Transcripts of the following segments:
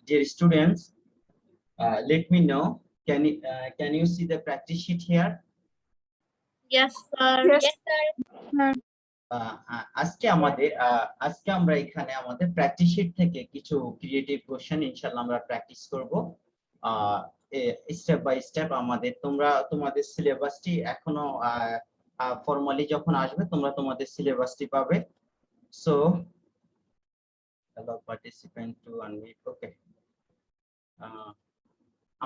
Dear students, let me know. Can you see the practice sheet here? Yes, sir. Yes. আজকে আমরা এখানে আমাদের practice sheet থেকে কিছু ক্রিয়েটিভ কোশ্চেন ইনশাআল্লাহ আমরা প্র্যাকটিস করব স্টেপ বাই স্টেপ। তোমাদের সিলেবাসটি এখনো ফর্মালি যখন আসবে তোমরা তোমাদের সিলেবাসটি পাবে। So allow participant to unmute. ওকে,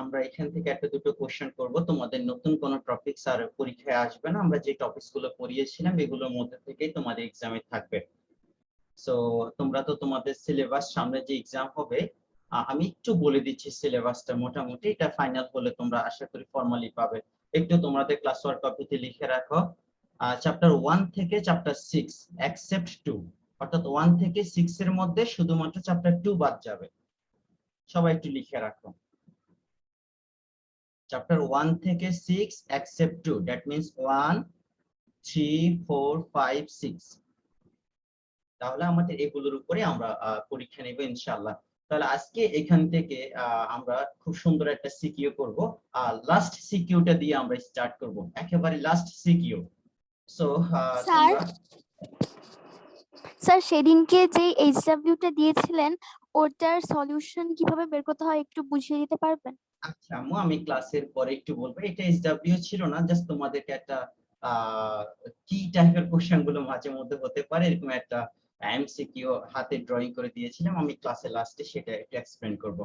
আমরা এখান থেকে একটা দুটো কোশ্চেন করব। তোমাদের নতুন কোন টপিকস আর পরীক্ষায় আসবে না, আমরা যে টপিকস গুলো পড়িয়েছিলাম এগুলোর মধ্যে থেকেই তোমাদের এক্সামে থাকবে। সো তোমরা তো তোমাদের সিলেবাস, সামনে যে এক্সাম হবে আমি একটু বলে দিচ্ছি সিলেবাসটা মোটামুটি, এটা ফাইনাল হলে তোমরা আশা করি ফর্মালি পাবে। একটু তোমাদের ক্লাস ওয়ার্ক কপিতে লিখে রাখো চ্যাপ্টার 1 থেকে চ্যাপ্টার 6 এক্সেপ্ট 2, অর্থাৎ 1 থেকে 6 এর মধ্যে শুধুমাত্র চ্যাপ্টার 2 বাদ যাবে। সবাই একটু লিখে রাখো চ্যাপ্টার 1 থেকে 6 except 2, that means 1 3 4 5 6। তাহলে আমাদের এগুলোর উপরে আমরা পরীক্ষা নেব ইনশাআল্লাহ। তাহলে আজকে এখান থেকে আমরা খুব সুন্দর একটা সিকিউ করব, আর লাস্ট সিকিউটা দিয়ে আমরা স্টার্ট করব, একেবারে লাস্ট সিকিউ। সো স্যার সেদিনকে যে এইচডব্লিউটা দিয়েছিলেন ওটার সলিউশন কিভাবে বের করতে হয় একটু বুঝিয়ে দিতে পারবেন? আচ্ছা আম্মু, আমি ক্লাসের পরে একটু বলবো। এটা এসডব্লিউ ছিল না, জাস্ট তোমাদেরকে একটা কি টাইপের কোশ্চেন গুলো মাঝে মধ্যে হতে পারে এরকম একটা এমসিকিউ হাতে ড্রয়িং করে দিয়েছিলাম, আমি ক্লাসের লাস্টে সেটা একটু এক্সপ্লেন করব।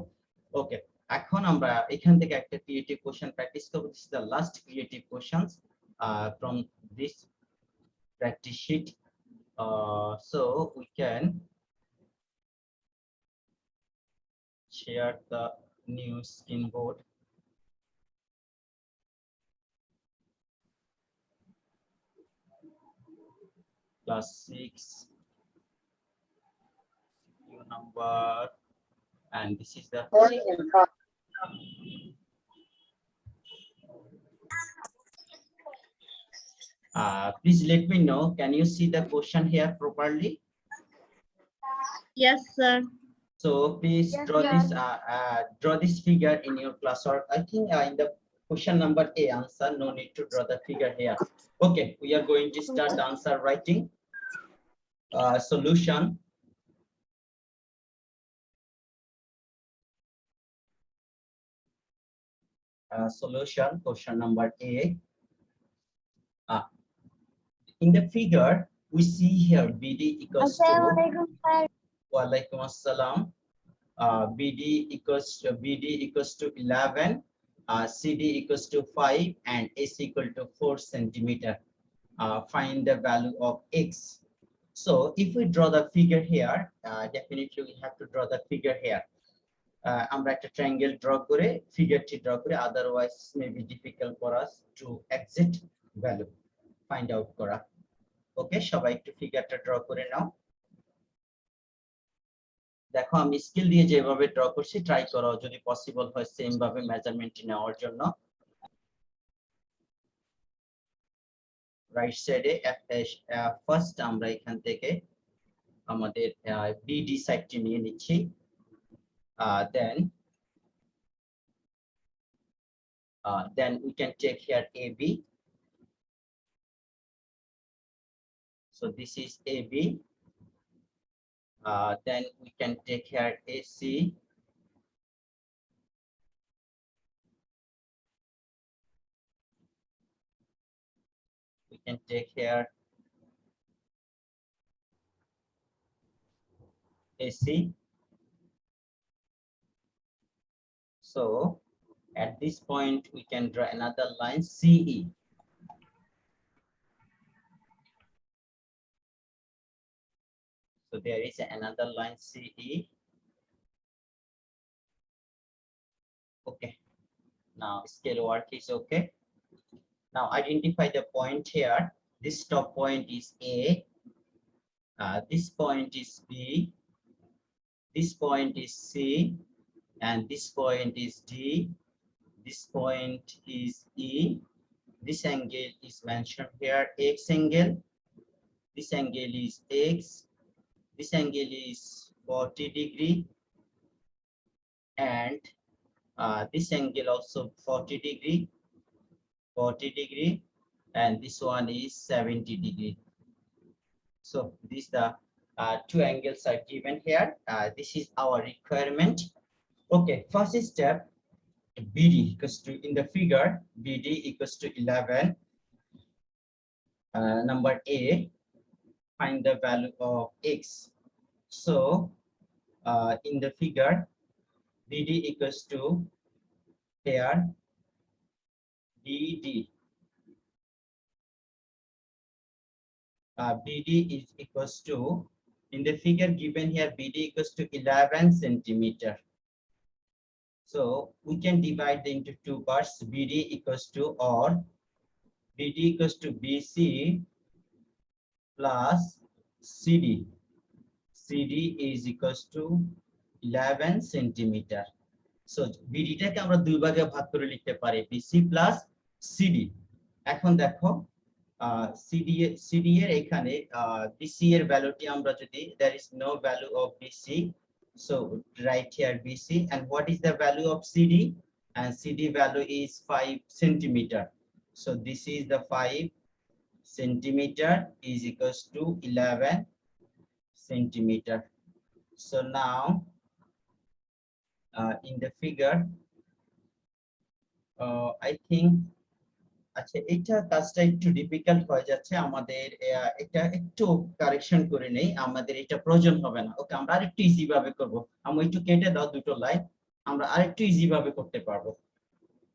ওকে, এখন আমরা এখান থেকে একটা ক্রিয়েটিভ কোশ্চেন প্র্যাকটিস করব। This is the last creative questions from this practice sheet. So we can share the new screen board. Class 6 new number, and this is the please let me know, can you see the question here properly? Yes, sir. So please draw this figure in your classwork. I think in the question number A answer, no need to draw the figure here. Okay, we are going to start the answer writing. Solution. Solution, question number A. In the figure, we see here BD equals to Walaikum Assalam. BD equals to 11, CD equals to 5, and AC equal to 4 centimeter. Find the value of X. So if we draw the figure here, definitely we have to draw the figure here. আমরা একটা triangle draw করে ফিগারটি draw করে, otherwise may be difficult for us to exact value find out করা। ওকে, সবাই একটু ফিগারটা draw করে নাও। দেখো আমি স্কেল দিয়ে যেভাবে ড্র করছি ট্রাই করো যদি পসিবল হয় সেম ভাবে মেজারমেন্ট নেওয়ার জন্য। রাইট সাইডে ফার্স্ট আমরা এখান থেকে আমাদের বিডি সাইডটি নিয়ে নিচ্ছি, then we can take here AB. So this is AB. Then we can take here AC. We can take here AC. So at this point we can draw another line CE. So there is another line CE. Okay, now scale work is okay. Now identify the point here. This top point is A, this point is B, this point is C, and this point is D, this point is E. This angle is mentioned here, X angle. This angle is X. This angle is 40 degree. and this angle also 40 degree, 40 degree, and this one is 70 degree. So these the two angles are given here. This is our requirement. Okay, first step, BD equals to, in the figure, BD equals to 11. Number A, find the value of X. So in the figure, BD equals to here, BD. BD is equals to, in the figure given here, BD equals to 11 centimeter. So we can divide into two parts, BD equals to, or BD equals to BC plus CD. CD is equals to 11 centimeter. So BD টাকে আমরা দুই ভাগে ভাগ করে লিখতে পারি, BC plus CD. এখন দেখো CD এর এখানে BC এর ভ্যালুটি আমরা যদি, there is no value of BC, so right here BC, and what is the value of CD? And CD value is 5 centimeter. So this is the 5 centimeter is equals to 11 centimeter. So now in the figure, I think আচ্ছা এটা কাজটা একটু difficult হয়ে যাচ্ছে আমাদের, এটা একটু correction করে নেই, আমাদের এটা প্রয়োজন হবে না। ওকে, আমরা আরেকটু ইজি ভাবে করব। আমি একটু কেটে দাও দুটো লাইন, আমরা আরেকটু ইজি ভাবে করতে পারবো।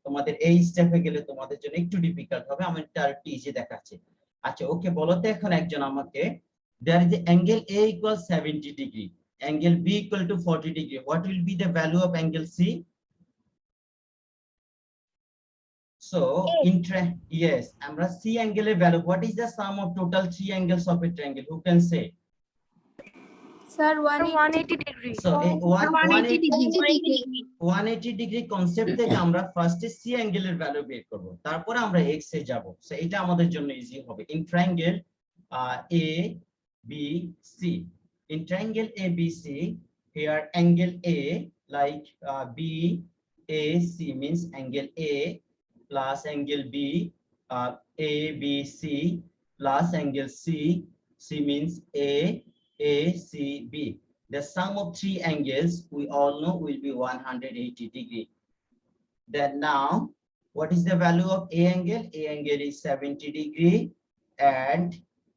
তোমাদের এই স্টেপে গেলে তোমাদের জন্য একটু ডিফিকাল্ট হবে, আমি এটা আরেকটু ইজি দেখাচ্ছি। আচ্ছা ওকে, বলো তো এখন একজন আমাকে, there is the angle A equals 70 degree, angle B equal to 40 degree, what will be the value of angle C? So yes, আমরা C angle এর value, what is the sum of total three angles of a triangle? Who can say? Sir, 180 degree. So 180 degree concept থেকে আমরা first C angle এর value বের করব, তারপরে আমরা x এ যাব। সো এটা আমাদের জন্য ইজি হবে। In triangle A B C, in triangle ABC, here angle A, like B A C means angle A plus angle B, A B C plus angle C, C means A C B. The sum of three angles we all know will be 180 degree. Then now, what is the value of A angle? A angle is 70 degree and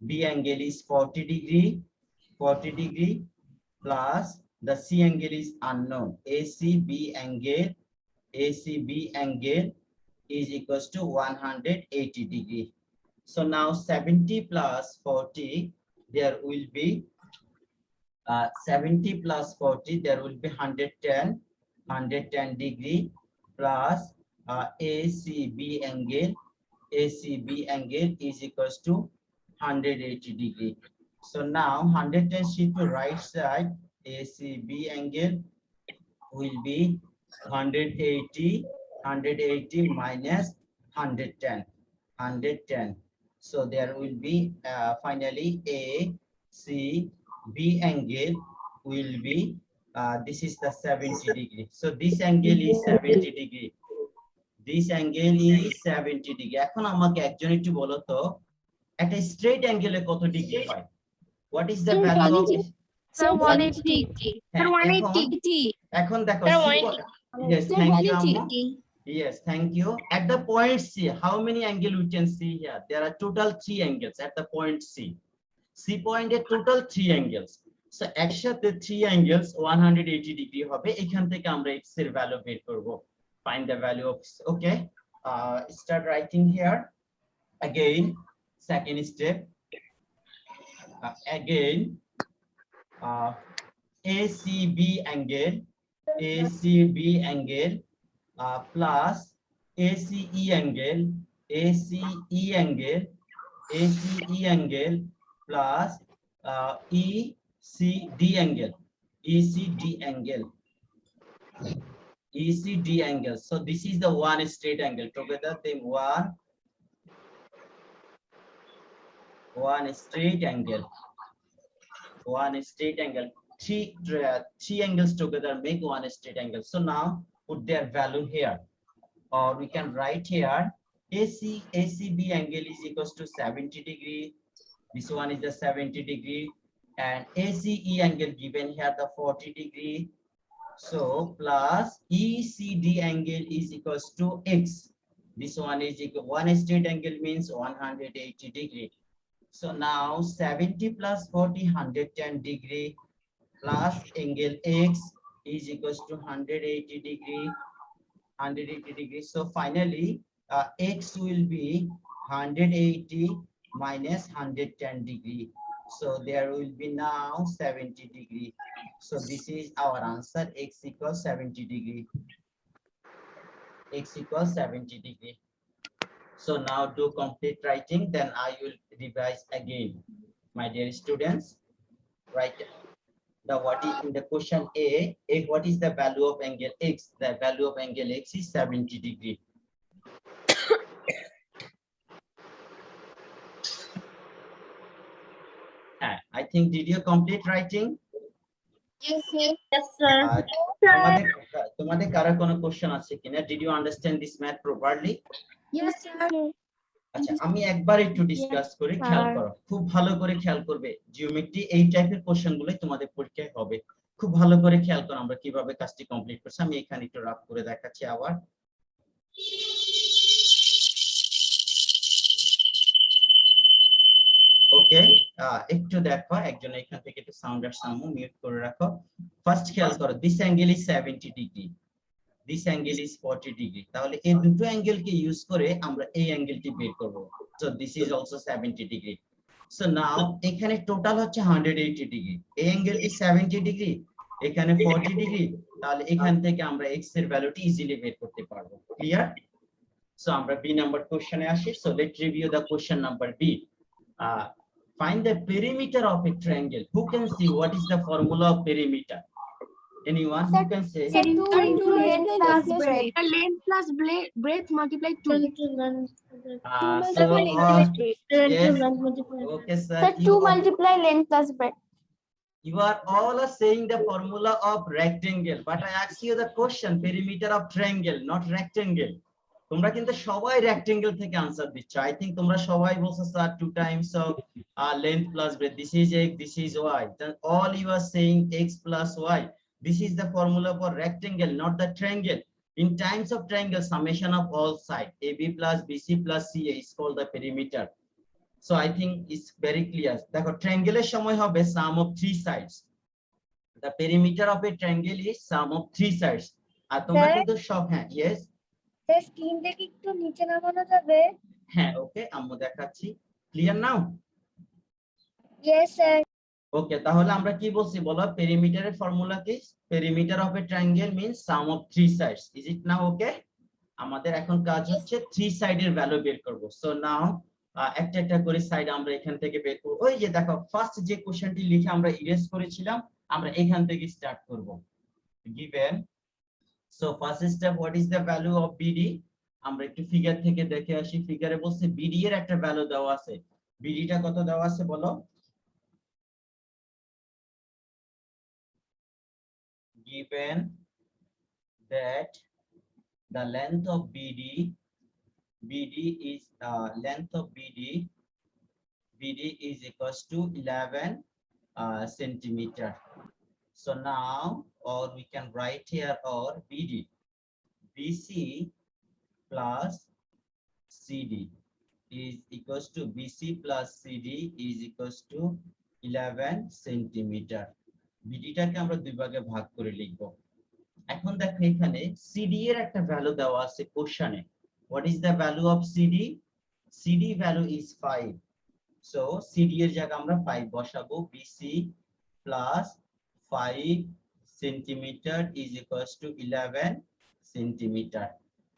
B angle is 40 degree, 40 degree plus the C angle is unknown. ACB angle is equals to 180 degree. So now 70 plus 40, there will be 70 plus 40, there will be 110 degree plus ACB angle is equals to 180 degree. So now 110 shift to right side, ACB angle will be 180 minus 110. So there will be finally ACB angle will be this is the 70 degree. So this angle is 70 degree. This angle is 70 degree. এখন আমাকে একজন একটু বলো তো, একটা straight অ্যাঙ্গেলে কত degree হয়? What is the value of this? Sir, 180 degree. Sir, 180. এখন দেখো, yes, thank you Amma. Yes, thank you. At the point C, how many angle we can see here? There are total 3 angles at the point C. C point A total 3 angles. So একসাথে 3 angles 180 degree হবে। এখান থেকে আমরা x এর value বের করব। Find the value of, okay, start writing here. Again, second step, again, ACB angle plus ACE angle plus ECD angle. So this is the one straight angle. Together they one straight angle. three angles together make one straight angle. So now put their value here, or we can write here ACB angle is equals to 70 degree. This one is the 70 degree, and ACE angle given here the 40 degree. So plus ECD angle is equals to X. This one is equal, one straight angle means 180 degree. So now 70 plus 40, 110 degree, plus angle X is equals to 180 degree, 180 degrees. So finally, X will be 180 minus 110 degree. So there will be now 70 degree. So this is our answer. X equals 70 degree. X equals 70 degree. So now do complete writing, then I will revise again. My dear students, write the what is in the question A, what is the value of angle X? The value of angle X is 70 degree. I think, did you complete writing? Yes, sir. Yes, sir. তোমাদের কারো কোনো question আছে কিনা? Did you understand this math properly? Yes, sir. আচ্ছা, আমি একবার একটু discuss করে খেয়াল করো, খুব ভালো করে খেয়াল করবে। জিওমেট্রি এই টাইপের কোশ্চেন গুলো তোমাদের পরীক্ষায় হবে, খুব ভালো করে খেয়াল করো আমরা কিভাবে কাজটি কমপ্লিট করছি। আমি এখানে একটু রাফ করে দেখাচ্ছি আবার। ওকে, একটু দেখো, একজন এখান থেকে একটু সাউন্ড আর সামু মিউট করে রাখো। ফার্স্ট খেয়াল করো, this angle is 70 degree, this angle is 40 degree. তাহলে এই দুটো অ্যাঙ্গেলকে ইউজ করে আমরা এই অ্যাঙ্গেলটি বের করব। So this is also 70 degree. So now এখানে টোটাল হচ্ছে 180 ডিগ্রি, এই অ্যাঙ্গেলটি 70 ডিগ্রি, এখানে 40 ডিগ্রি। তাহলে এখান থেকে আমরা x এর ভ্যালুটি ইজিলি বের করতে পারবো। ক্লিয়ার? সো আমরা বি নাম্বার কোশ্চেনে আসি। So let's review the question number B. Find the perimeter of a triangle. Who can see what is the formula of perimeter? Anyone who can say? Sir, 2 into length plus breadth. Length plus breadth multiplied 2. So, yes. Okay, sir. Sir, 2 multiply length plus breadth. You are all are saying the formula of rectangle, but I ask you the question, perimeter of triangle, not rectangle. তোমরা কিন্তু সবাই rectangle থেকে answer দিচ্ছ। I think তোমরা সবাই বলছো sir 2 times of length plus breadth. This is x, this is y. Then all you are saying x plus y. This is the formula for rectangle, not the triangle. In times of triangle, summation of all sides AB plus BC plus CA is called the perimeter. So I think it's very clear. দেখো triangle এর সময় হবে sum of 3 sides. The perimeter of a triangle is sum of 3 sides. আর তোমরা কিন্তু সব, হ্যাঁ, yes. Sir স্ক্রিনটা কি একটু নিচে নামানো যাবে? হ্যাঁ, ওকে, আম্মু দেখাচ্ছি। Clear now? Yes sir. Okay, তাহলে আমরা কি বলছি বলো? পেরিমিটারের ফর্মুলা কি? Perimeter of a triangle means sum of 3 sides. Is it now okay? আমাদের এখন কাজ হচ্ছে 3 সাইডের ভ্যালু বের করব। সো নাও একটা একটা করে সাইড আমরা এখান থেকে বের করব। ওই যে দেখো, ফার্স্ট যে কোশ্চেনটি লিখে আমরা ইরেজ করেছিলাম, আমরা এখান থেকে স্টার্ট করব। Given, so first step, what is the value of BD? আমরা একটু ফিগার থেকে দেখে আসি। ফিগারে বলছে বিডি এর একটা ভ্যালু দেওয়া আছে। বিডিটা কত দেওয়া আছে বলো? Given that the length of BD is length of BD is equals to 11 centimeter. So now, or we can write here, or BC plus CD is equals to BC plus CD is equals to 11 centimeter. বিডিটাকে আমরা দুই ভাগে ভাগ করে লিখব। এখন দেখো এখানে CD এর একটা ভ্যালু দেওয়া আছে কোশ্চেনে। What is the value of CD? CD value is 5। So CD এর জায়গায় আমরা 5 বসাবো। BC plus 5 centimetre is equals to 11 centimetre.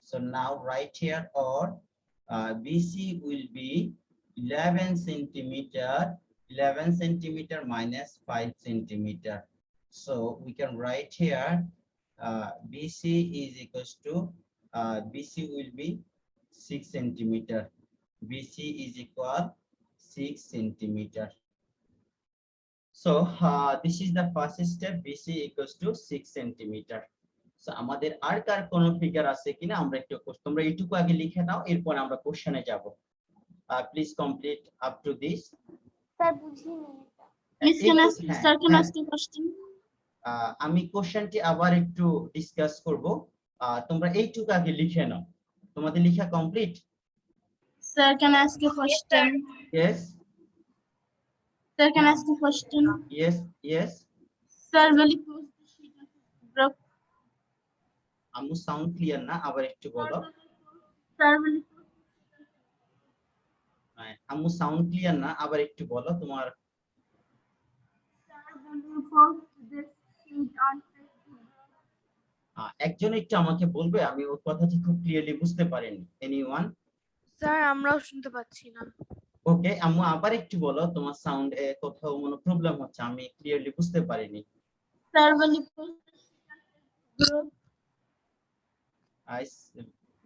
So now right here, or BC will be 11 centimeter, 11 centimeter minus 5 centimeter. So we can write here BC is equals to BC will be 6 centimeter. BC is equal 6 centimeter. So this is the first step. BC equals to 6 centimeter. So আমাদের আর কার কোন figure আছে কিনা আমরা একটু তোমরা এইটুকু আগে লিখে নাও, এরপর আমরা কোশ্চেনে যাব। Please complete up to this. Sir বুঝিনি Sir, can I ask a question? আমি কোশ্চেনটি আবার একটু ডিসকাস করব, তোমরা এইটুকু আগে লিখে নাও। তোমাদের লেখা complete? Sir, can I ask a question? Yes Sir, can I ask a question? Yes yes. Sir, will you post the sheet on the group? Amu sound clear না, আবার একটু বলো। Sir, will you post Amu sound clear না, আবার একটু বলো তোমার। Sir, will you post this sheet on Facebook? একজন একটু আমাকে বলবে, আমি ওর কথাটি খুব ক্লিয়ারলি বুঝতে পারিনি। এনিওয়ান? স্যার আমরাও শুনতে পাচ্ছি না। ওকে আম্মু আবার একটু বলো, তোমার সাউন্ড কোথাও কোনো প্রবলেম হচ্ছে, আমি ক্লিয়ারলি বুঝতে পারিনি। Sir, will you post the sheet on Facebook?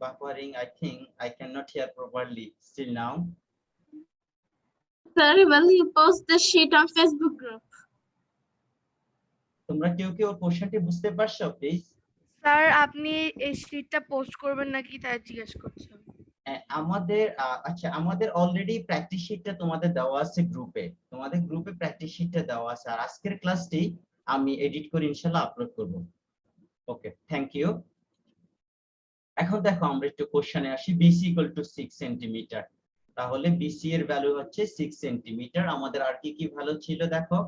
Buffering, I think I cannot hear properly still now. Sir, will you post the sheet on Facebook group? তোমরা কেউ কেউ কোশ্চেনটি বুঝতে পারছো প্লিজ? স্যার আপনি এই শীটটা পোস্ট করবেন নাকি তাই জিজ্ঞেস করছেন। আমাদের আচ্ছা আমাদের অলরেডি প্র্যাকটিস শিটটা তোমাদের দেওয়া আছে গ্রুপে, তোমাদের গ্রুপে প্র্যাকটিস শিটটা দেওয়া আছে, আর আজকের ক্লাসটি আমি এডিট করে ইনশাআল্লাহ আপলোড করব। Okay thank you. এখন দেখো আমরা একটু কোশ্চেনে আসি। BC ইকুয়াল টু 6 সেন্টিমিটার, তাহলে BC এর ভ্যালু হচ্ছে 6 সেন্টিমিটার। আমাদের আর কি কি ভ্যালু ছিল দেখো,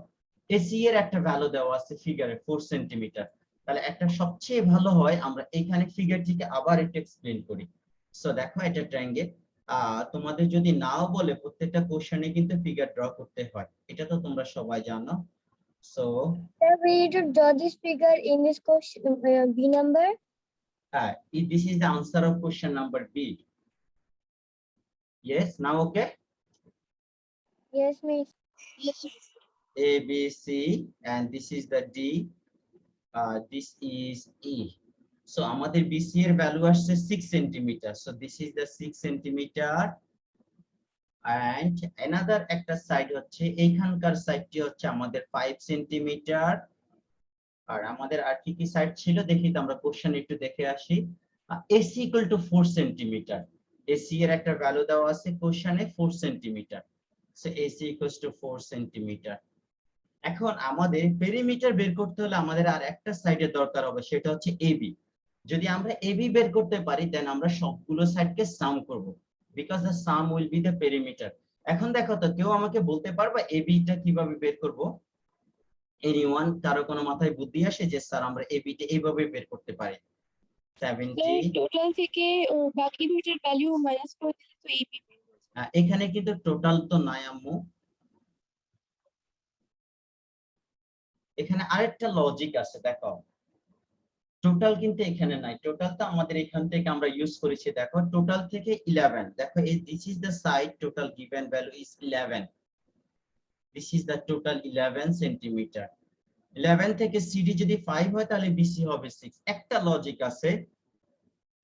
AC এর একটা ভ্যালু দেওয়া আছে ফিগারে 4 সেন্টিমিটার। তাহলে একটা সবচেয়ে ভালো হয় আমরা এখানে ফিগারটিকে আবার একটু এক্সপ্লেন করি। সো দেখো এটা ট্রায়াঙ্গেল, তোমাদের যদি নাও বলে প্রত্যেকটা কোশ্চেনে কিন্তু ফিগার ড্র করতে হয়, এটা তো তোমরা সবাই জানো। So Sir, we need to draw this figure in this question, B number. this is the answer of question number B. Yes, now okay. Yes, miss. Yes, sir. A, B, C, and this is the D. This is E. So আমাদের BC এর value আসছে 6 centimetre. So this is the 6 centimetre, and another একটা side হচ্ছে এইখানকার সাইডটি হচ্ছে আমাদের 5 centimetre. আর আমাদের আর কি কি সাইড ছিল দেখি তো, আমরা কোশ্চেন একটু দেখে আসি। AC equal to 4 centimetre, AC এর একটা ভ্যালু দেওয়া আছে কোশ্চেনে 4 centimetre. So AC equals to 4 centimetre. এখন আমাদের পেরিমিটার বের করতে হলে আমাদের আর একটা সাইডের দরকার হবে, সেটা হচ্ছে AB। যদি আমরা AB বের করতে পারি দেন আমরা সবগুলো সাইডকে সাম করব, because the some will B the perimeter. এখন দেখো তো কেউ আমাকে বলতে পারবা AB টা কিভাবে বের করব? এনিওয়ান, কারো কোনো মাথায় বুদ্ধি আসে যে স্যার আমরা AB টা এইভাবে বের করতে পারি? 70 টোটাল থেকে বাকি দুইটার ভ্যালু মাইনাস করে দিলে তো AB এখানে কিন্তু টোটাল তো নাই আম্মু, এখানে আরেকটা লজিক আছে দেখো। টোটাল কিন্তু এখানে নাই, টোটাল তো আমাদের এখান থেকে আমরা ইউজ করেছি। দেখো টোটাল থেকে 11, দেখো এই this is the side, total given value is 11, this is the total 11 centimetre. 11 থেকে CD যদি 5 হয় তাহলে BC হবে 6। একটা লজিক আছে,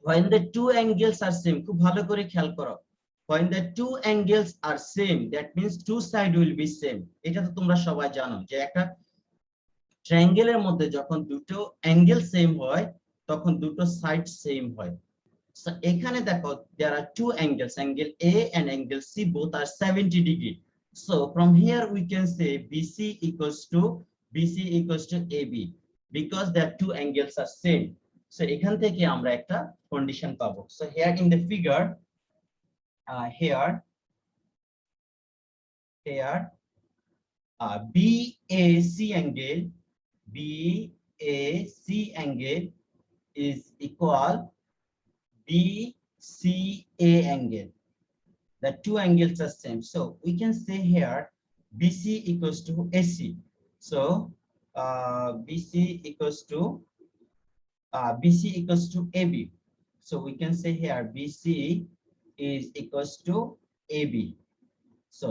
when the two angles are same, খুব ভালো করে খেয়াল করো, when the two angles are same that means two side will be same। এটা তো তোমরা সবাই জানো যে একটা ট্রায়াঙ্গেলের মধ্যে যখন দুটো অ্যাঙ্গেল সেম হয় তখন দুটো সাইড সেম হয়। সো এখানে দেখো there are two angles, angle A and angle C, both are 70 degree. So from here we can say BC equals to AB because their two angles are same. So এখান থেকে আমরা একটা condition পাবো। So here in the figure, here BAC angle is equal BCA angle. The two angles are same, so we can say here BC equals to AC. So BC equals to AB. So we can say here BC is equals to AB. So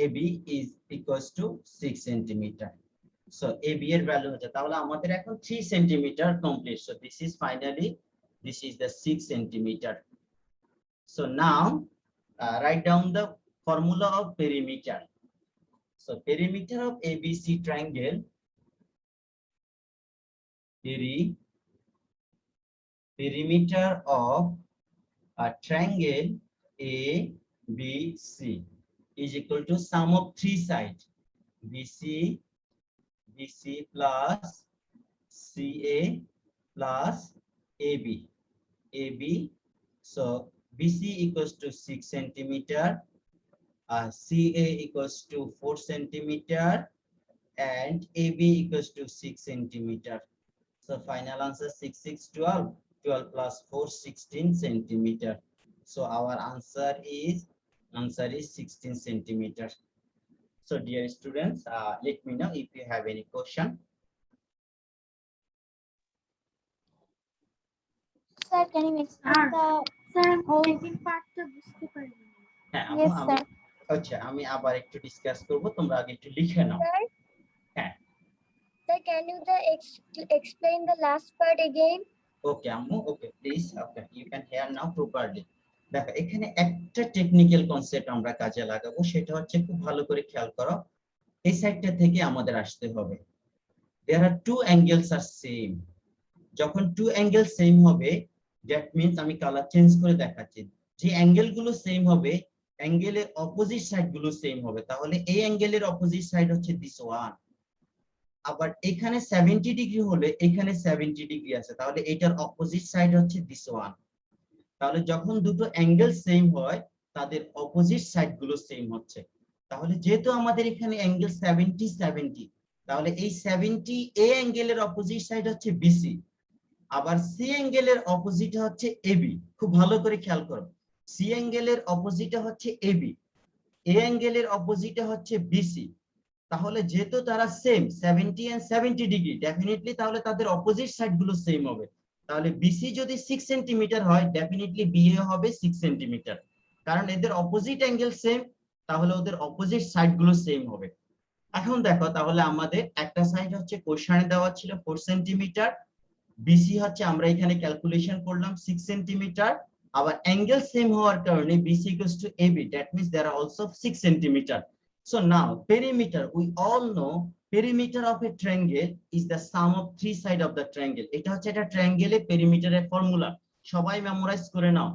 AB is equals to 6 centimeter. So AB এর value হচ্ছে, তাহলে আমাদের এখন 3 centimetre complete. So this is finally, this is the 6 centimeter. So now write down the formula of perimeter. So perimeter of ABC triangle, perimeter of a triangle ABC is equal to sum of three sides, BC plus CA plus AB. So BC equals to 6 centimeter, CA equals to 4 centimeter, and AB equals to 6 centimeter. So final answer 6, 6, 12. 12 plus 4, 16 centimeter. So our answer is 16 centimeter. So dear students, let me know if you have any question. Sir, can you explain the sir whole? Second পার্টটা বুঝতে পারিনি। হ্যাঁ Yes, আমি sir. আচ্ছা আমি আবার একটু discuss করব, তোমরা আগে একটু লিখে নাও। Sir, হ্যাঁ sir, can you explain the last part again? Okay আম্মু, okay please, okay you can hear now properly. দেখো এখানে একটা টেকনিক্যাল কনসেপ্ট আমরা কাজে লাগাবো, সেটা হচ্ছে খুব ভালো করে খেয়াল করো। এই সাইডটা থেকে আমাদের আসতে হবে। There are two angles are same. যখন টু অ্যাঙ্গেল সেম হবে, দ্যাট মিন্স আমি কালার চেঞ্জ করে দেখাচ্ছি, যে অ্যাঙ্গেল গুলো সেম হবে, অ্যাঙ্গেলের অপোজিট সাইড গুলো সেম হবে। তাহলে এই অ্যাঙ্গেলের অপোজিট সাইড হচ্ছে দিস ওয়ান। আবার এখানে 70 ডিগ্রি হলে এখানে 70 ডিগ্রি আছে, তাহলে এটার অপোজিট সাইড হচ্ছে দিস ওয়ান। তাহলে যখন দুটো অ্যাঙ্গেল সেম হয়, তাদের অপোজিট সাইড গুলো সেম হচ্ছে। তাহলে যেহেতু আমাদের এখানে অ্যাঙ্গেল 70 70, তাহলে এই 70 এ অ্যাঙ্গেলের অপোজিট সাইড হচ্ছে বিসি, আবার সি অ্যাঙ্গেলের অপোজিট হচ্ছে এবি। খুব ভালো করে খেয়াল করো, সি অ্যাঙ্গেলের অপোজিট হচ্ছে এবি, এ অ্যাঙ্গেলের অপোজিট হচ্ছে বিসি। তাহলে যেহেতু তারা সেম 70 এন্ড 70 ডিগ্রি, ডেফিনেটলি তাহলে তাদের অপোজিট সাইড গুলো সেম হবে। তাহলে বিসি যদি 6 সেন্টিমিটার হয়, ডেফিনেটলি বিএ হবে 6 সেন্টিমিটার, কারণ এদের অপোজিট অ্যাঙ্গেল সেম, তাহলে ওদের অপোজিট সাইড গুলো সেম হবে। এখন দেখো, তাহলে আমাদের একটা সাইড হচ্ছে কোশ্চেনে দেওয়া ছিল 4 সেন্টিমিটার, বিসি হচ্ছে আমরা এখানে ক্যালকুলেশন করলাম 6 সেন্টিমিটার, আবার অ্যাঙ্গেল সেম হওয়ার কারণে BC equals to AB, that means there are also 6 centimetre. So now perimeter, we all know perimeter of a triangle is the sum of three sides of the triangle. এটা হচ্ছে একটা ট্রায়াঙ্গেলের পেরিমিটারের formula, সবাই memorise করে নাও।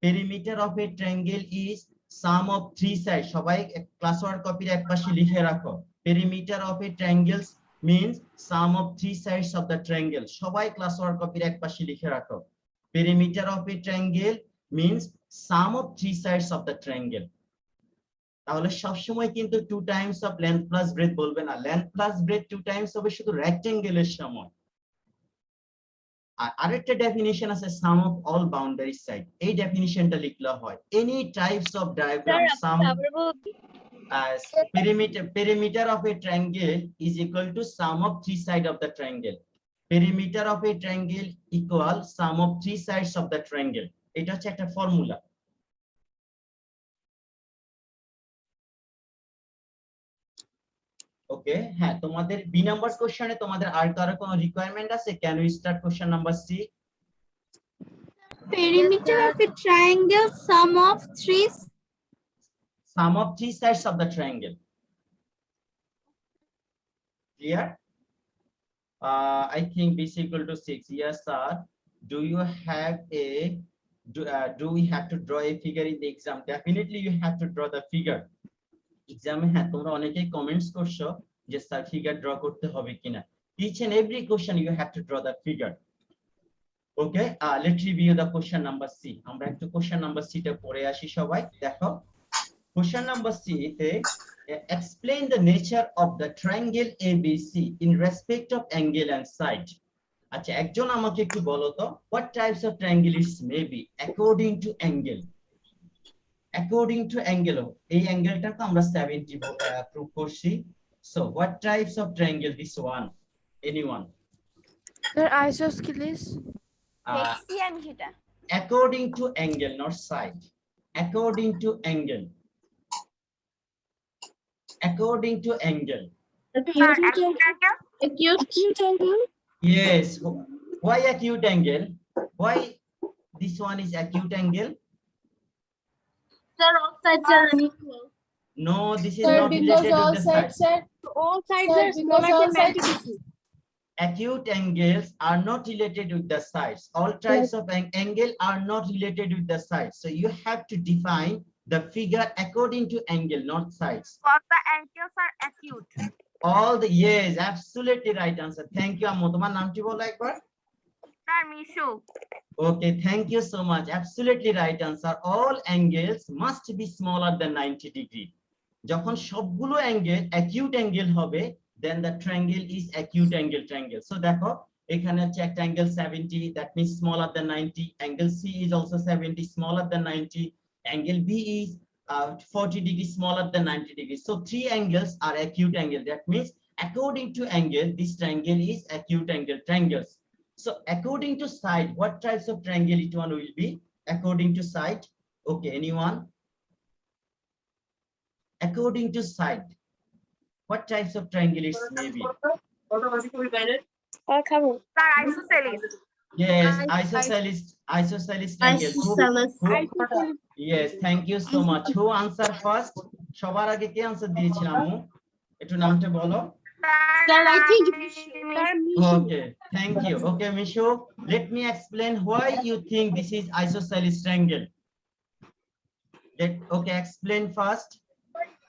perimeter of a triangle is sum of three sides, সবাই class work কপির একপাশে লিখে রাখো। perimeter of a triangle means sum of three sides of the triangle, সবাই ক্লাস ওয়ার্ক কপির একপাশে লিখে রাখো। perimeter of a triangle means sum of three sides of the triangle. তাহলে সব সময় কিন্তু 2 times of length plus breadth বলবে না, লেন্থ প্লাস ব্রেথ 2 টাইমস হবে শুধু রেক্টেঙ্গেলের সময়। আর আরেকটা ডেফিনিশন আছে সাম অফ অল বাউন্ডারি সাইড, এই ডেফিনিশনটা লিখলে হয় any types of diagram some perimeter of a triangle is equal to sum of three sides of the triangle. Perimeter of a triangle equal sum of three sides of the triangle. এটা হচ্ছে একটা formula. ওকে, হ্যাঁ তোমাদের B number কোশ্চেনে তোমাদের আর কারো কোনো requirement আছে? Can you start question number C? Perimeter of a triangle, sum of three sides of the triangle. Clear? I think b is equal to 6. Yes sir. Do you have a do we have to draw a figure in the exam? Definitely you have to draw the figure. Exam হ্যাঁ তোমরা অনেকেই comments করছো যে sir figure draw করতে হবে কিনা। Each and every question you have to draw the figure. Okay, let's review the question number C. আমরা একটু question number C টা পড়ে আসি সবাই। দেখো question number C তে explain the nature of the triangle ABC in respect of angle and side. আচ্ছা একজন আমাকে একটু বলো তো, what types of triangle is may be according to angle? According to angle, এই অ্যাঙ্গেলটা তো আমরা 70 প্রুভ করছি। So what types of triangle this one? Anyone? Sir, isosceles. Axiom theta. According to angle, not side. According to angle. According to angle. Acute angle. Yes. Why acute angle? Why this one is acute angle? Sir, all sides are unequal. No, this is Sir, not because related all with the sides, side. sir. All sides Sir, are because smaller all than 90 sides- degrees. Acute angles are not related with the sides. All types of angle are not related with the sides. So you have to define the figure according to angle, not sides. Because the angles are acute. All the, yes, absolutely right answer. Thank you, Ammo. তোমার নামটি বলো একবার। Sir, Mishu. Okay, thank you so much. Absolutely right answer. All angles must be smaller than 90 degree. যখন সবগুলো angle acute angle হবে, then the triangle is acute angle triangle. So দেখো এখানে হচ্ছে একটা angle 70, that means smaller than 90. Angle C is also 70, smaller than 90. Angle B is 40 degrees smaller than 90 degrees. So three angles are acute angle. That means according to angle, this triangle is acute angle triangles. So according to side, what types of triangle it one will be? According to side. Okay, anyone? According to side, what types of triangle it may be? Sir, isosceles. Yes, isosceles triangle. Yes, thank you so much. Who answer first? সবার আগে কে answer দিয়েছিল আম্মু? একটু নামটা বলো। Sir, I think Okay, thank you. Okay, Mishu, let me explain why you think this is isosceles triangle. Okay, explain first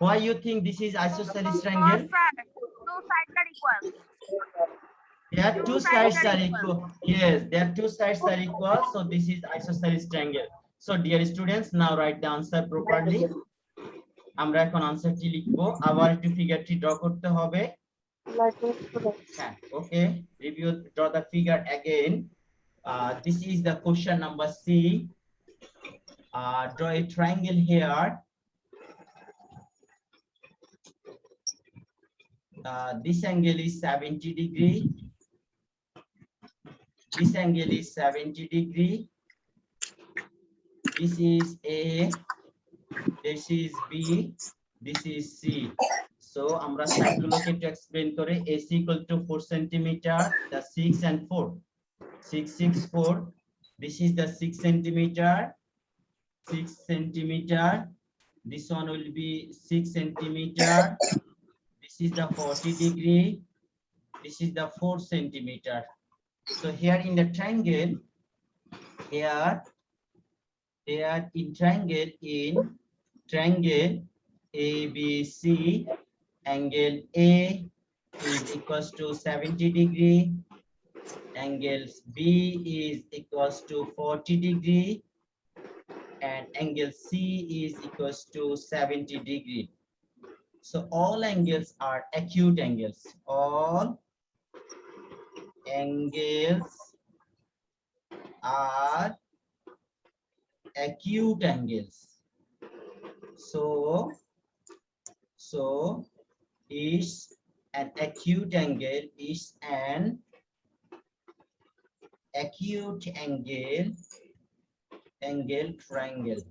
why you think this is isosceles triangle. two sides are equal. There are two sides are equal. Yes, there are two sides are equal. So this is isosceles triangle. So dear students, now write the answer properly. আমরা এখন আনসারটি লিখবো, আবার একটু ফিগারটি draw করতে হবে। Okay, review, draw the figure again. This is the question number C. Draw a triangle here. This angle is 70 degree. This angle is 70 degree. This is A. This is B. This is C. So আমরা সাইডগুলোকে একটু explain করে AC equal to 4 centimeter, the 6 and 4. 6, 6, 4. This is the 6 centimeter. 6 centimeter. This one will be 6 centimeter. This is the 40 degree. This is the 4 centimeter. So here in the triangle, here in triangle ABC, angle A is equals to 70 degree. Angle B is equals to 40 degree. And angle C is equals to 70 degree. So all angles are acute angles. All angles are acute angles. So is an acute angle is an acute angle triangle.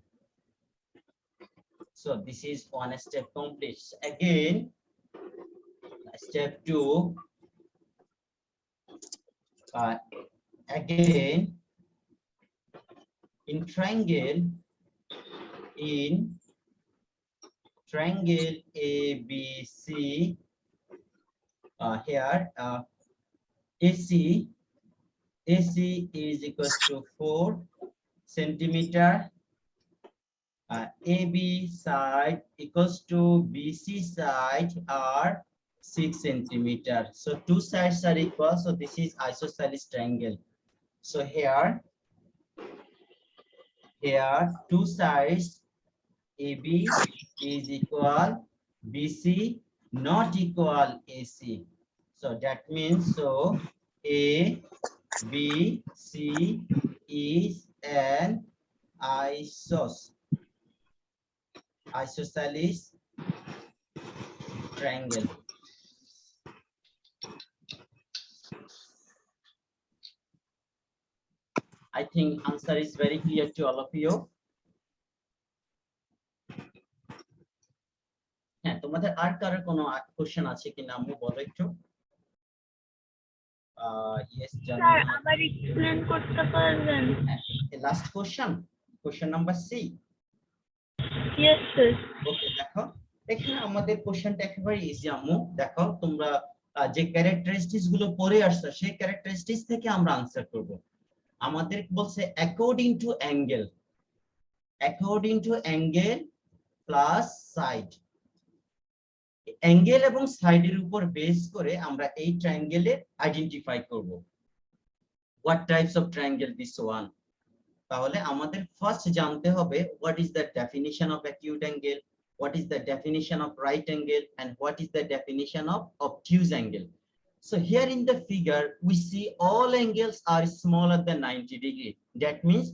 So this is one step complete. Again, step 2. Again, in triangle ABC, here AC is equals to 4 centimeter. AB side equals to BC side are 6 centimeter. So two sides are equal. So this is isosceles triangle. So here two sides AB is equal, BC not equal AC. So that means so ABC is an isosceles triangle. I think answer is very clear to all of you. হ্যাঁ, তোমাদের আর কারোর কোনো question আছে কিনা আম্মু বলো একটু। Yes, Sir, আবার explain করতে পারবেন? Last question, question number C. Yes, sir. Okay, দেখো এখানে আমাদের কোশ্চেনটা একেবারে ইজি আম্মু। দেখো তোমরা যে ক্যারেক্টারিস্টিক্স গুলো পড়ে আসছো সেই ক্যারেক্টারিস্টিক্স থেকে আমরা আনসার করব। আমাদের বলছে according to angle plus side. Angle এবং সাইডের উপর বেস করে আমরা এই ট্রায়াঙ্গেলের আইডেন্টিফাই করব। What types of triangle this one. তাহলে আমাদের ফার্স্ট জানতে হবে what is the definition of acute angle, what is the definition of right angle, and what is the definition of obtuse angle. So here in the figure we see all angles are smaller than 90 degree. That means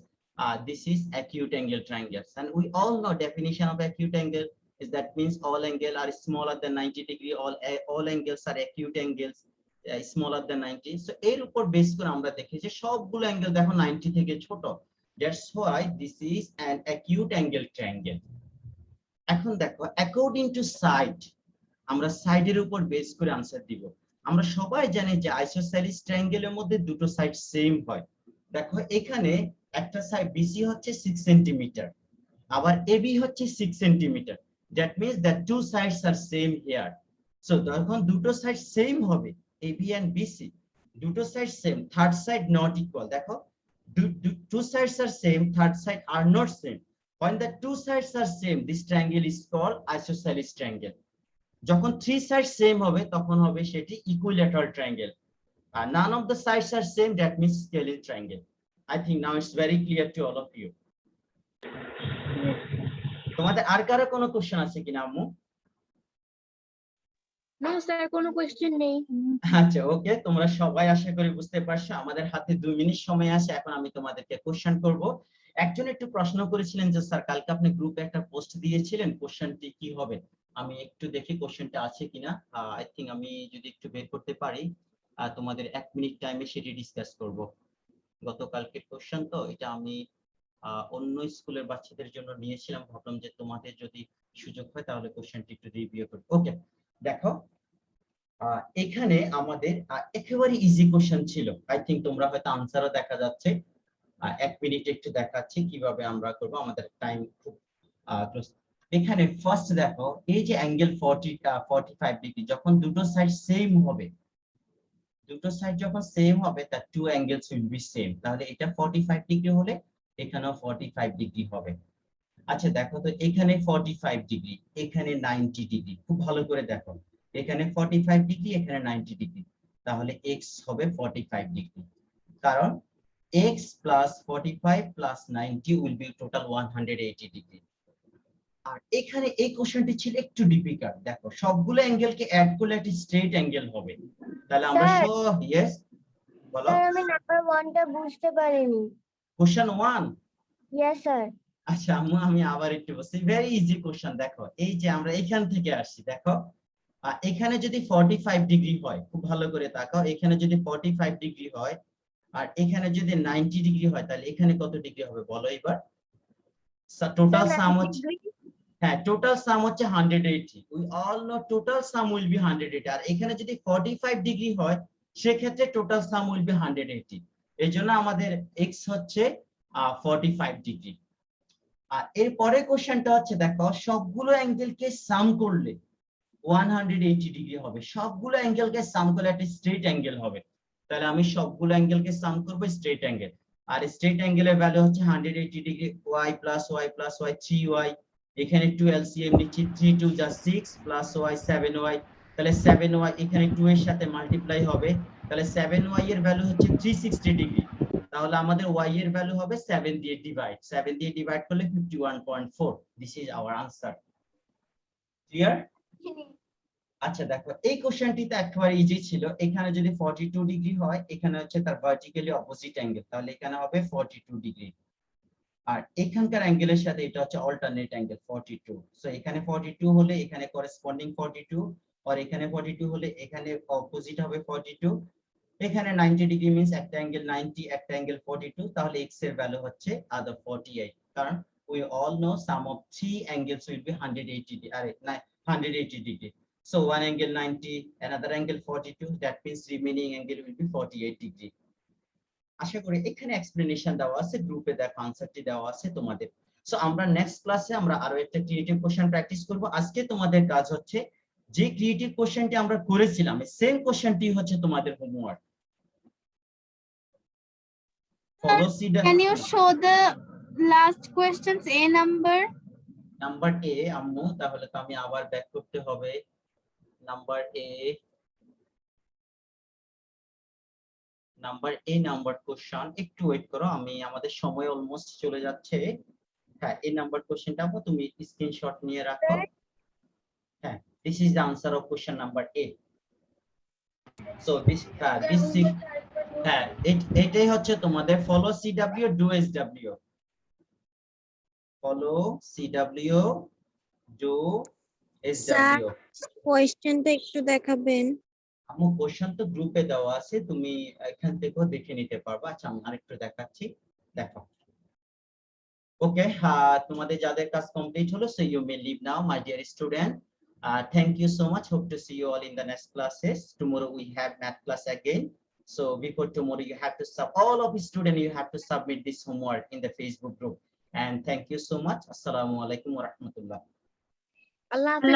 this is acute angle triangles, and we all know definition of acute angle is that means all angles are smaller than 90 degree. All angles are acute angles smaller than 90. So এর উপর base করে আমরা দেখি যে সবগুলো angle দেখো 90 থেকে ছোট. That's why this is an acute angle triangle. এখন দেখো অ্যাকর্ডিং টু সাইড, আমরা সাইডের উপর বেস করে আনসার দিব। আমরা সবাই জানি যে আইসোসেলিস ট্রায়াঙ্গেলের মধ্যে দুটো সাইড সেম হয়। দেখো এখানে একটা সাইড বিসি হচ্ছে 6 সেন্টিমিটার, আবার এবি হচ্ছে 6 centimetre. That means that two sides are same here. So যখন দুটো সাইড সেম হবে এবি এন্ড বিসি, দুটো side same, third side not equal. দেখো two sides are same, third side are not same. When the two sides are same, this triangle is called isosceles triangle. যখন three sides same হবে তখন হবে সেটি equilateral triangle. None of the sides are same, that means scalene triangle. I think now it's very clear to all of you. তোমাদের আর কারো কোনো question আছে কিনা আম্মু? না স্যার কোনো কোয়েশ্চেন নেই। আচ্ছা ওকে, তোমরা সবাই আশা করি বুঝতে পারছো। আমাদের হাতে 2 মিনিট সময় আছে, এখন আমি তোমাদেরকে কোশ্চেন করব। একজন একটু প্রশ্ন করেছিলেন যে স্যার কালকে আপনি গ্রুপে একটা পোস্ট দিয়েছিলেন, কোশ্চেনটি কি হবে? আমি একটু দেখি কোশ্চেনটা আছে কিনা। আই থিংক আমি যদি একটু বের করতে পারি তোমাদের 1 মিনিট টাইমে সেটি ডিসকাস করব। গতকালকের কোশ্চেন তো এটা আমি অন্য স্কুলের বাচ্চাদের জন্য নিয়েছিলাম, ভাবলাম যে তোমাদের যদি সুযোগ হয় তাহলে কোশ্চেনটি একটু রিভিউ করব। ওকে দেখো এখানে আমাদের একেবারে ইজি কোশ্চেন ছিল। আই থিংক তোমরা হয়তো আনসারও দেখা যাচ্ছে। 1 মিনিট একটু দেখাচ্ছি কিভাবে আমরা করব, আমাদের টাইম খুব ক্লোজ। এখানে ফার্স্ট দেখো এই যে অ্যাঙ্গেল 45 ডিগ্রি, যখন দুটো সাইড সেম হবে, দুটো সাইড যখন সেম হবে তার two angles will be same. তাহলে এটা 45 ডিগ্রি হলে এখানেও 45 ডিগ্রি হবে। আচ্ছা দেখো তো এখানে 45 ডিগ্রি, এখানে 90 ডিগ্রি। খুব ভালো করে দেখো, এখানে 45 ডিগ্রি, এখানে 90 ডিগ্রি, তাহলে x হবে 45 ডিগ্রি। কারণ x plus 45 plus 90 will be total 180 degree. আর এখানে এই কোশ্চেনটি ছিল একটু ডিফিকাল্ট। দেখো সবগুলো অ্যাঙ্গেলকে অ্যাড করলে একটি স্ট্রেট অ্যাঙ্গেল হবে। তাহলে আমরা সব ইয়েস বলো। স্যার আমি নাম্বার 1টা বুঝতে পারিনি। কোশ্চেন 1? Yes sir. আচ্ছা আমি আবার একটু বলছি, ভেরি ইজি কোশ্চেন। দেখো এই যে আমরা এখান থেকে আসছি, দেখো এখানে যদি 45 ডিগ্রি হয়, খুব ভালো করে তাকাও, এখানে যদি 45 ডিগ্রি হয় আর এখানে যদি 90 ডিগ্রি হয়, তাহলে এখানে কত ডিগ্রি হবে বলো এবার? টোটাল সাম হচ্ছে, হ্যাঁ টোটাল সাম হচ্ছে 180। We all know total sum will be 180। আর এখানে যদি 45 ডিগ্রি হয় সেক্ষেত্রে টোটাল সাম উইল বি 180। এইজন্য আমাদের x হচ্ছে 45 ডিগ্রি। আর এর পরের কোশ্চেনটা হচ্ছে দেখো সবগুলো অ্যাঙ্গেলকে সাম করলে 180 ডিগ্রি হবে। সবগুলো অ্যাঙ্গেলকে সাম করলে একটা স্ট্রেট অ্যাঙ্গেল হবে। তাহলে আমি সবগুলো অ্যাঙ্গেলকে সাম করব স্ট্রেট অ্যাঙ্গেল। আর স্ট্রেট অ্যাঙ্গেলের ভ্যালু হচ্ছে 180 degree, y plus y plus y 3y। এখানে 2 এলসিএম নিচ্ছি, 3 2 যা 6 plus y 7y। তাহলে 7y এখানে 2 এর সাথে মাল্টিপ্লাই হবে, তাহলে 7y এর ভ্যালু হচ্ছে 360 ডিগ্রি। তাহলে আমাদের y এর ভ্যালু হবে 7 দিয়ে ডিভাইড, 7 দিয়ে ডিভাইড করলে 51.4। This is our answer. Clear? আচ্ছা দেখো এই কোশ্চেনটিতে একেবারে ইজি ছিল। এখানে যদি 42 ডিগ্রি হয়, এখানে হচ্ছে তার ভার্টিক্যালি অপোজিট অ্যাঙ্গেল, তাহলে এখানে হবে 42 ডিগ্রি। আর এখানকার অ্যাঙ্গেলের সাথে এটা হচ্ছে অল্টারনেট অ্যাঙ্গেল 42। সো এখানে 42 হলে এখানে করেসপন্ডিং 42, আর এখানে 42 হলে এখানে অপোজিট হবে 42। এখানে 90 ডিগ্রি মিন্স একটা অ্যাঙ্গেল 90, একটা অ্যাঙ্গেল 42, তাহলে x এর ভ্যালু হচ্ছে আদার 48। কারণ we all know sum of three angles will be 180 degree. So one angle 90, another angle 42, that means remaining angle will be 48 degree. আশা করি এখানে এক্সপ্লেনেশন দেওয়া আছে, গ্রুপে দেখো আনসারটি দেওয়া আছে তোমাদের। সো আমরা নেক্সট ক্লাসে আমরা আরো একটা ক্রিয়েটিভ কোশ্চেন প্র্যাকটিস করব। আজকে তোমাদের কাজ হচ্ছে যে ক্রিয়েটিভ কোশ্চেনটি আমরা করেছিলাম সেম কোশ্চেনটি হচ্ছে তোমাদের হোমওয়ার্ক। ফলো সিডা Can you show the last questions A number? Number A আম্মু, তাহলে তো আমি আবার ব্যাক করতে হবে। নাম্বার নাম্বার কোশ্চেন, একটু ওয়েট করো, আমি আমাদের সময় অলমোস্ট চলে যাচ্ছে। হ্যাঁ, এই নাম্বার কোশ্চেনটা তুমি স্ক্রিনশট নিয়ে রাখো। হ্যাঁ, this is the answer of question number A. So হ্যাঁ, এটাই হচ্ছে তোমাদের follow CW do SW. Follow CW do SW. কোয়েশ্চেনটা একটু দেখাবেন। আমু কোশ্চেন তো গ্রুপে দেওয়া আছে, তুমি এখান থেকেও দেখে নিতে পারবা। আচ্ছা, আমি আরেকটু দেখাচ্ছি, দেখো। ওকে, তোমাদের যাদের কাজ কমপ্লিট হলো, so you may leave now my dear student. Thank you so much. Hope to see you all in the next classes. Tomorrow we have math class again. So before tomorrow, you have to all of the students, you have to submit this homework in the Facebook group. And thank you so much. Assalamu alaikum wa rahmatullah. Allah Hafiz.